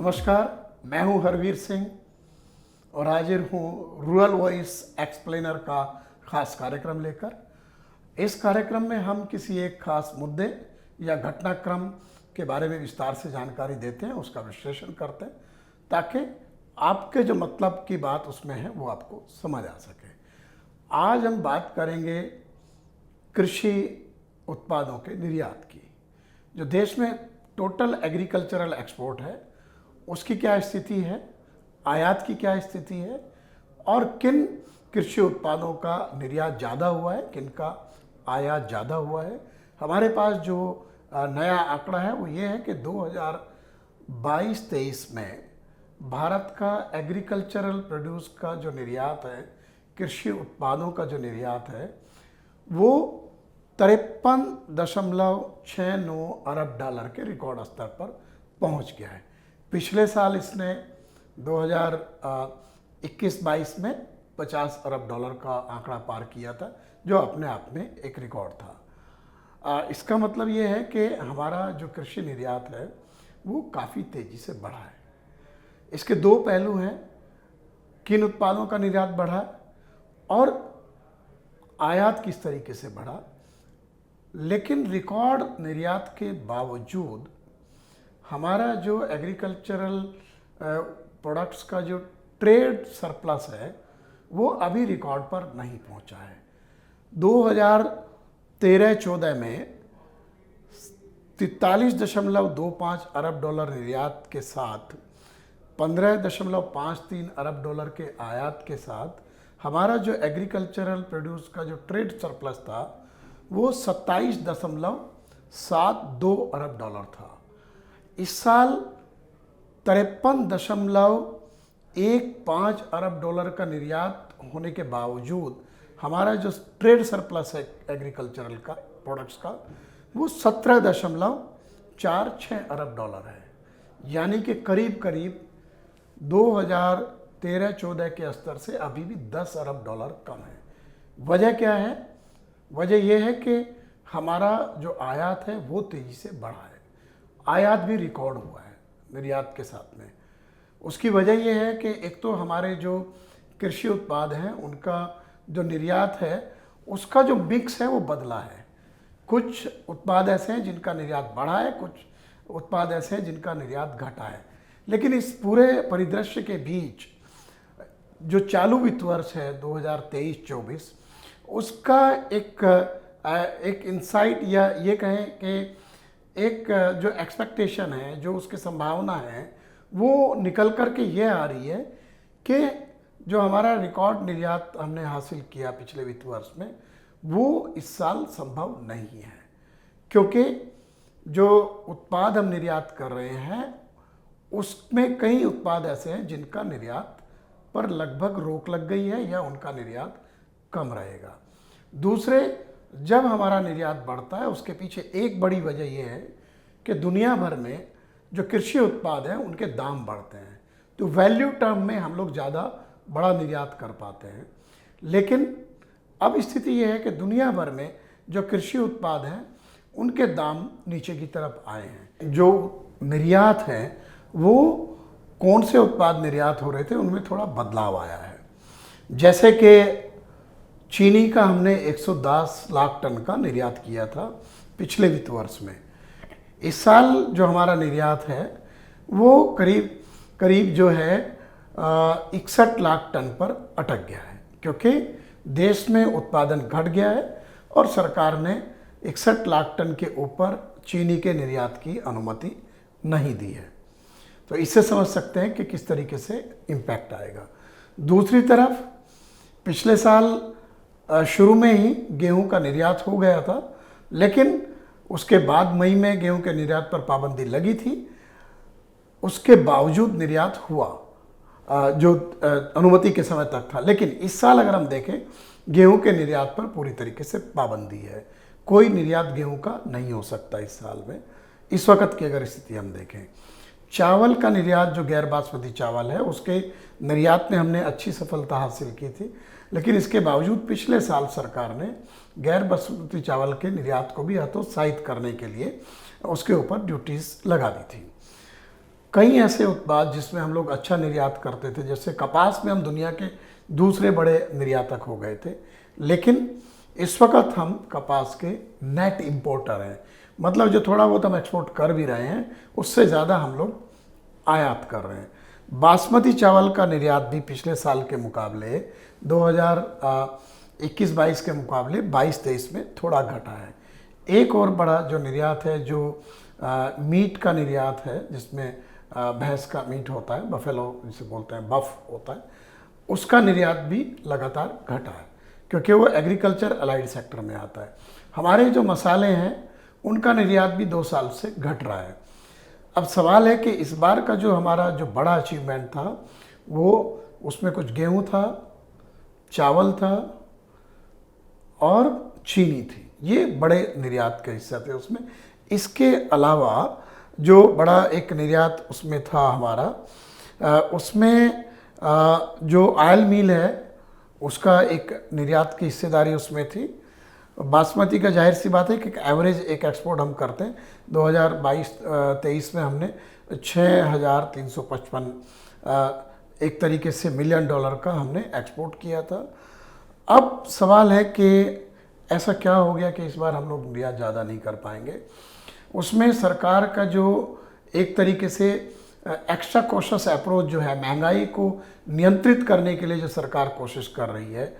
नमस्कार, मैं हूं हरवीर सिंह और हाजिर हूं रूरल वॉइस एक्सप्लेनर का खास कार्यक्रम लेकर। इस कार्यक्रम में हम किसी एक खास मुद्दे या घटनाक्रम के बारे में विस्तार से जानकारी देते हैं, उसका विश्लेषण करते हैं ताकि आपके जो मतलब की बात उसमें है वो आपको समझ आ सके। आज हम बात करेंगे कृषि उत्पादों के निर्यात की। जो देश में टोटल एग्रीकल्चरल एक्सपोर्ट है उसकी क्या स्थिति है, आयात की क्या स्थिति है और किन कृषि उत्पादों का निर्यात ज़्यादा हुआ है, किन का आयात ज़्यादा हुआ है। हमारे पास जो नया आंकड़ा है वो ये है कि 2022-23 में भारत का एग्रीकल्चरल प्रोड्यूस का जो निर्यात है, कृषि उत्पादों का जो निर्यात है वो 53.69 अरब डॉलर के रिकॉर्ड स्तर पर पहुंच गया है। पिछले साल इसने 2021-22 में 50 अरब डॉलर का आंकड़ा पार किया था, जो अपने आप में एक रिकॉर्ड था। इसका मतलब ये है कि हमारा जो कृषि निर्यात है वो काफ़ी तेज़ी से बढ़ा है। इसके दो पहलू हैं, किन उत्पादों का निर्यात बढ़ा और आयात किस तरीके से बढ़ा। लेकिन रिकॉर्ड निर्यात के बावजूद हमारा जो एग्रीकल्चरल प्रोडक्ट्स का जो ट्रेड सरप्लस है वो अभी रिकॉर्ड पर नहीं पहुंचा है। 2013-14 में 43.25 अरब डॉलर निर्यात के साथ 15.53 अरब डॉलर के आयात के साथ हमारा जो एग्रीकल्चरल प्रोड्यूस का जो ट्रेड सरप्लस था वो 27.72 अरब डॉलर था। इस साल 53.15 अरब डॉलर का निर्यात होने के बावजूद हमारा जो ट्रेड सरप्लस है एग्रीकल्चरल का प्रोडक्ट्स का वो 17.46 अरब डॉलर है। यानी कि करीब करीब 2013-14 के स्तर से अभी भी 10 अरब डॉलर कम है। वजह क्या है? वजह यह है कि हमारा जो आयात है वो तेज़ी से बढ़ा है, आयात भी रिकॉर्ड हुआ है निर्यात के साथ में। उसकी वजह यह है कि एक तो हमारे जो कृषि उत्पाद हैं उनका जो निर्यात है उसका जो मिक्स है वो बदला है। कुछ उत्पाद ऐसे हैं जिनका निर्यात बढ़ा है, कुछ उत्पाद ऐसे हैं जिनका निर्यात घटा है। लेकिन इस पूरे परिदृश्य के बीच जो चालू वित्त वर्ष है 2023-24 उसका एक इंसाइट या ये कहें कि एक जो एक्सपेक्टेशन है, जो उसकी संभावना है वो निकल कर के ये आ रही है कि जो हमारा रिकॉर्ड निर्यात हमने हासिल किया पिछले वित्त वर्ष में वो इस साल संभव नहीं है, क्योंकि जो उत्पाद हम निर्यात कर रहे हैं उसमें कई उत्पाद ऐसे हैं जिनका निर्यात पर लगभग रोक लग गई है या उनका निर्यात कम रहेगा। दूसरे, जब हमारा निर्यात बढ़ता है उसके पीछे एक बड़ी वजह यह है कि दुनिया भर में जो कृषि उत्पाद हैं उनके दाम बढ़ते हैं, तो वैल्यू टर्म में हम लोग ज़्यादा बड़ा निर्यात कर पाते हैं। लेकिन अब स्थिति यह है कि दुनिया भर में जो कृषि उत्पाद हैं उनके दाम नीचे की तरफ आए हैं। जो निर्यात है वो कौन से उत्पाद निर्यात हो रहे थे उनमें थोड़ा बदलाव आया है। जैसे कि चीनी का हमने 110 लाख टन का निर्यात किया था पिछले वित्त वर्ष में। इस साल जो हमारा निर्यात है वो करीब जो है 61 लाख टन पर अटक गया है, क्योंकि देश में उत्पादन घट गया है और सरकार ने 61 लाख टन के ऊपर चीनी के निर्यात की अनुमति नहीं दी है। तो इससे समझ सकते हैं कि किस तरीके से इम्पैक्ट आएगा। दूसरी तरफ पिछले साल शुरू में ही गेहूं का निर्यात हो गया था, लेकिन उसके बाद मई में गेहूं के निर्यात पर पाबंदी लगी थी। उसके बावजूद निर्यात हुआ जो अनुमति के समय तक था। लेकिन इस साल अगर हम देखें गेहूं के निर्यात पर पूरी तरीके से पाबंदी है, कोई निर्यात गेहूं का नहीं हो सकता इस साल में। इस वक्त की अगर स्थिति हम देखें, चावल का निर्यात जो गैर बासमती चावल है उसके निर्यात में हमने अच्छी सफलता हासिल की थी, लेकिन इसके बावजूद पिछले साल सरकार ने गैर बासमती चावल के निर्यात को भी हतोत्साहित करने के लिए उसके ऊपर ड्यूटीज़ लगा दी थी। कई ऐसे उत्पाद जिसमें हम लोग अच्छा निर्यात करते थे, जैसे कपास में हम दुनिया के दूसरे बड़े निर्यातक हो गए थे, लेकिन इस वक्त हम कपास के नेट इंपोर्टर हैं। मतलब जो थोड़ा बहुत हम एक्सपोर्ट कर भी रहे हैं, उससे ज़्यादा हम लोग आयात कर रहे हैं। बासमती चावल का निर्यात भी पिछले साल के मुकाबले 2021-22 के मुकाबले 22-23 में थोड़ा घटा है। एक और बड़ा जो निर्यात है, जो मीट का निर्यात है, जिसमें भैंस का मीट होता है, बफेलो जिसे बोलते हैं, बफ होता है, उसका निर्यात भी लगातार घटा है, क्योंकि वो एग्रीकल्चर अलाइड सेक्टर में आता है। हमारे जो मसाले हैं उनका निर्यात भी 2 साल से घट रहा है। अब सवाल है कि इस बार का जो हमारा जो बड़ा अचीवमेंट था, वो उसमें कुछ गेहूं था, चावल था और चीनी थी। ये बड़े निर्यात के हिस्से थे उसमें। इसके अलावा जो बड़ा एक निर्यात उसमें था हमारा, उसमें जो ऑयल मिल है उसका एक निर्यात की हिस्सेदारी उसमें थी। बासमती का जाहिर सी बात है कि एवरेज एक एक्सपोर्ट हम करते हैं। 2022-23 में हमने 6,355 एक तरीके से $1 मिलियन का हमने एक्सपोर्ट किया था। अब सवाल है कि ऐसा क्या हो गया कि इस बार हम लोग निर्यात ज़्यादा नहीं कर पाएंगे। उसमें सरकार का जो एक तरीके से एक्स्ट्रा कॉशस अप्रोच जो है, महंगाई को नियंत्रित करने के लिए जो सरकार कोशिश कर रही है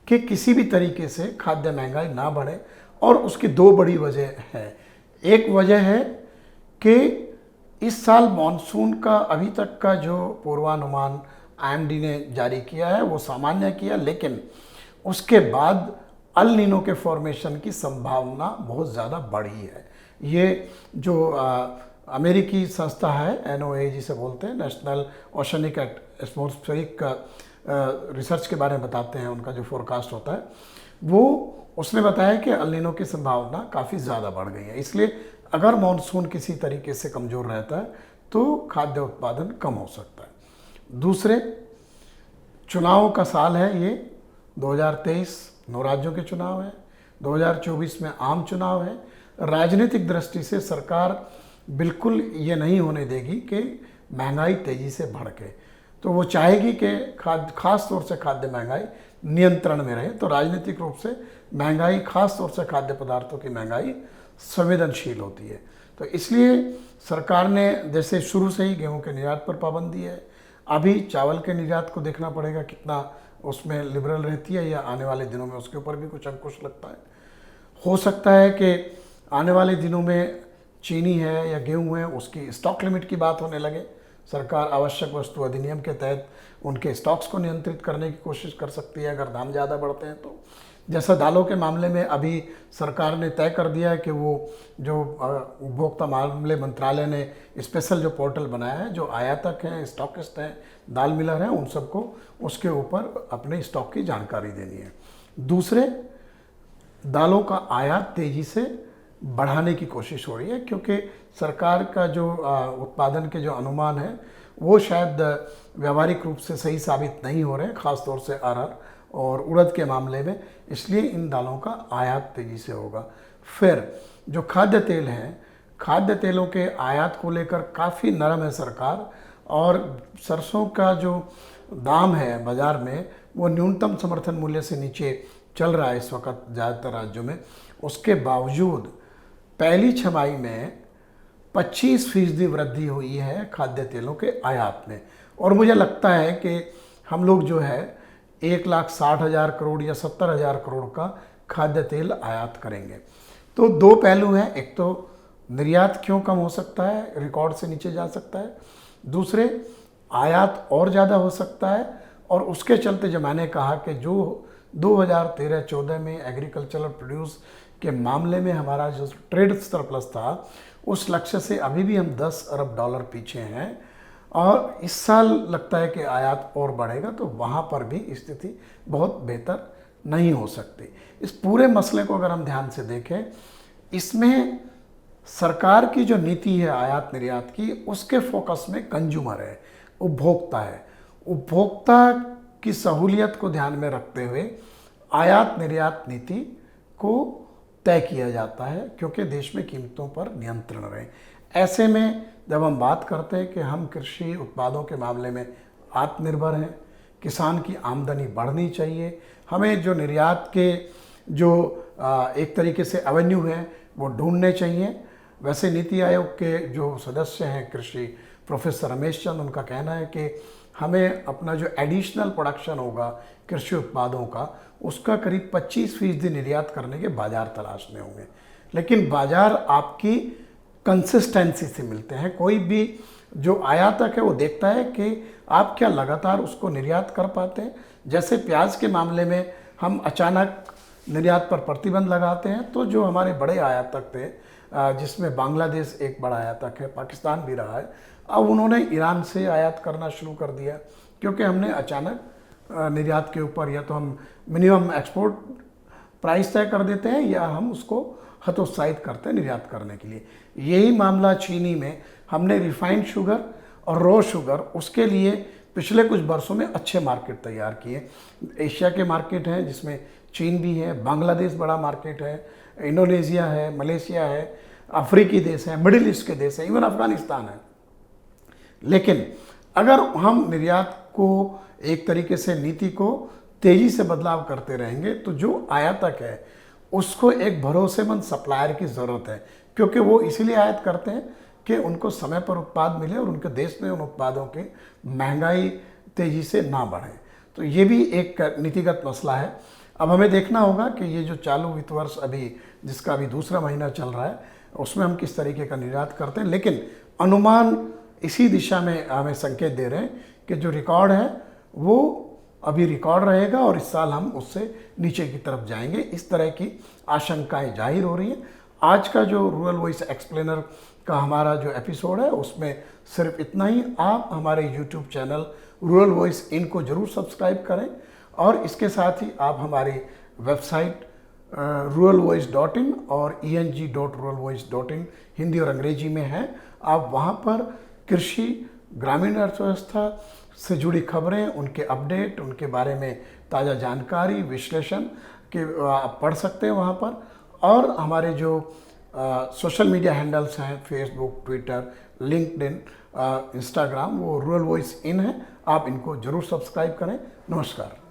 कि किसी भी तरीके से खाद्य महंगाई ना बढ़े, और उसकी 2 बड़ी वजह है। एक वजह है कि इस साल मानसून का अभी तक का जो पूर्वानुमान आईएमडी ने जारी किया है वो सामान्य किया, लेकिन उसके बाद अल नीनो के फॉर्मेशन की संभावना बहुत ज़्यादा बढ़ी है। ये जो अमेरिकी संस्था है NOAA जिसे बोलते हैं, नेशनल ओशनिक एटमॉस्फेरिक रिसर्च के बारे में बताते हैं, उनका जो फोरकास्ट होता है, वो उसने बताया कि अल नीनो की संभावना काफ़ी ज़्यादा बढ़ गई है। इसलिए अगर मानसून किसी तरीके से कमज़ोर रहता है तो खाद्य उत्पादन कम हो सकता है। दूसरे, चुनाव का साल है ये, 2023 9 राज्यों के चुनाव हैं, 2024 में आम चुनाव है। राजनीतिक दृष्टि से सरकार बिल्कुल ये नहीं होने देगी कि महंगाई तेज़ी से भड़के, तो वो चाहेगी कि खास तौर से खाद्य महंगाई नियंत्रण में रहे। तो राजनीतिक रूप से महंगाई, खास तौर से खाद्य पदार्थों की महंगाई संवेदनशील होती है। तो इसलिए सरकार ने जैसे शुरू से ही गेहूं के निर्यात पर पाबंदी है, अभी चावल के निर्यात को देखना पड़ेगा कितना उसमें लिबरल रहती है, या आने वाले दिनों में उसके ऊपर भी कुछ अंकुश लगता है। हो सकता है कि आने वाले दिनों में चीनी है या गेहूं है, उसकी स्टॉक लिमिट की बात होने लगे। सरकार आवश्यक वस्तु अधिनियम के तहत उनके स्टॉक्स को नियंत्रित करने की कोशिश कर सकती है अगर दाम ज़्यादा बढ़ते हैं तो। जैसा दालों के मामले में अभी सरकार ने तय कर दिया है कि वो जो उपभोक्ता मामले मंत्रालय ने स्पेशल जो पोर्टल बनाया है, जो आयातक हैं, स्टॉकिस्ट हैं, दाल मिलर हैं, उन सबको उसके ऊपर अपने स्टॉक की जानकारी देनी है। दूसरे, दालों का आयात तेज़ी से बढ़ाने की कोशिश हो रही है, क्योंकि सरकार का जो उत्पादन के जो अनुमान है वो शायद व्यावहारिक रूप से सही साबित नहीं हो रहे हैं, ख़ासतौर से अरहर और उड़द के मामले में। इसलिए इन दालों का आयात तेज़ी से होगा। फिर जो खाद्य तेल हैं, खाद्य तेलों के आयात को लेकर काफ़ी नरम है सरकार, और सरसों का जो दाम है बाज़ार में वो न्यूनतम समर्थन मूल्य से नीचे चल रहा है इस वक्त ज़्यादातर राज्यों में। उसके बावजूद पहली छमाही में 25% वृद्धि हुई है खाद्य तेलों के आयात में, और मुझे लगता है कि हम लोग जो है 1,60,000 करोड़ या 70,000 करोड़ का खाद्य तेल आयात करेंगे। तो 2 पहलू हैं, एक तो निर्यात क्यों कम हो सकता है, रिकॉर्ड से नीचे जा सकता है, दूसरे आयात और ज़्यादा हो सकता है। और उसके चलते जब मैंने कहा कि जो 2013-14 में एग्रीकल्चरल प्रोड्यूस के मामले में हमारा जो ट्रेड सरप्लस था, उस लक्ष्य से अभी भी हम $10 अरब पीछे हैं, और इस साल लगता है कि आयात और बढ़ेगा, तो वहाँ पर भी स्थिति बहुत बेहतर नहीं हो सकती। इस पूरे मसले को अगर हम ध्यान से देखें, इसमें सरकार की जो नीति है आयात निर्यात की, उसके फोकस में कंज्यूमर है, उपभोक्ता है। उपभोक्ता की सहूलियत को ध्यान में रखते हुए आयात निर्यात नीति को तय किया जाता है, क्योंकि देश में कीमतों पर नियंत्रण रहे। ऐसे में जब हम बात करते हैं कि हम कृषि उत्पादों के मामले में आत्मनिर्भर हैं, किसान की आमदनी बढ़नी चाहिए, हमें जो निर्यात के जो एक तरीके से एवेन्यू है वो ढूंढने चाहिए। वैसे नीति आयोग के जो सदस्य हैं कृषि प्रोफेसर रमेश चंद, उनका कहना है कि हमें अपना जो एडिशनल प्रोडक्शन होगा कृषि उत्पादों का, उसका करीब 25% निर्यात करने के बाजार तलाशने होंगे। लेकिन बाजार आपकी कंसिस्टेंसी से मिलते हैं। कोई भी जो आयातक है वो देखता है कि आप क्या लगातार उसको निर्यात कर पाते हैं। जैसे प्याज के मामले में हम अचानक निर्यात पर प्रतिबंध लगाते हैं, तो जो हमारे बड़े आयातक थे, जिसमें बांग्लादेश एक बड़ा आयातक है, पाकिस्तान भी रहा है, अब उन्होंने ईरान से आयात करना शुरू कर दिया, क्योंकि हमने अचानक निर्यात के ऊपर या तो हम मिनिमम एक्सपोर्ट प्राइस तय कर देते हैं या हम उसको हतोत्साहित करते हैं निर्यात करने के लिए। यही मामला चीनी में, हमने रिफाइंड शुगर और रॉ शुगर, उसके लिए पिछले कुछ वर्षों में अच्छे मार्केट तैयार किए। एशिया के मार्केट हैं जिसमें चीन भी है, बांग्लादेश बड़ा मार्केट है, इंडोनेशिया है, मलेशिया है, अफ्रीकी देश हैं, मिडिल ईस्ट के देश हैं, इवन अफगानिस्तान है। लेकिन अगर हम निर्यात को एक तरीके से नीति को तेजी से बदलाव करते रहेंगे, तो जो आयातक है उसको एक भरोसेमंद सप्लायर की ज़रूरत है, क्योंकि वो इसीलिए आयात करते हैं कि उनको समय पर उत्पाद मिले और उनके देश में उन उत्पादों की महंगाई तेज़ी से ना बढ़े। तो ये भी एक नीतिगत मसला है। अब हमें देखना होगा कि ये जो चालू वित्त वर्ष अभी जिसका अभी दूसरा महीना चल रहा है, उसमें हम किस तरीके का निर्यात करते हैं। लेकिन अनुमान इसी दिशा में हमें संकेत दे रहे हैं कि जो रिकॉर्ड है वो अभी रिकॉर्ड रहेगा और इस साल हम उससे नीचे की तरफ जाएंगे, इस तरह की आशंकाएं जाहिर हो रही हैं। आज का जो रूरल वॉइस एक्सप्लेनर का हमारा जो एपिसोड है उसमें सिर्फ इतना ही। आप हमारे YouTube channel rural voice in को जरूर सब्सक्राइब करें और इसके साथ ही आप हमारी वेबसाइट ruralvoice.in और eng.ruralvoice.in हिंदी और अंग्रेजी में है। आप वहाँ पर कृषि, ग्रामीण अर्थव्यवस्था से जुड़ी खबरें, उनके अपडेट, उनके बारे में ताज़ा जानकारी, विश्लेषण के आप पढ़ सकते हैं वहाँ पर। और हमारे जो सोशल मीडिया हैंडल्स हैं, फेसबुक, ट्विटर, लिंक्डइन, इंस्टाग्राम, वो रूरल वॉइस इन है। आप इनको जरूर सब्सक्राइब करें। नमस्कार।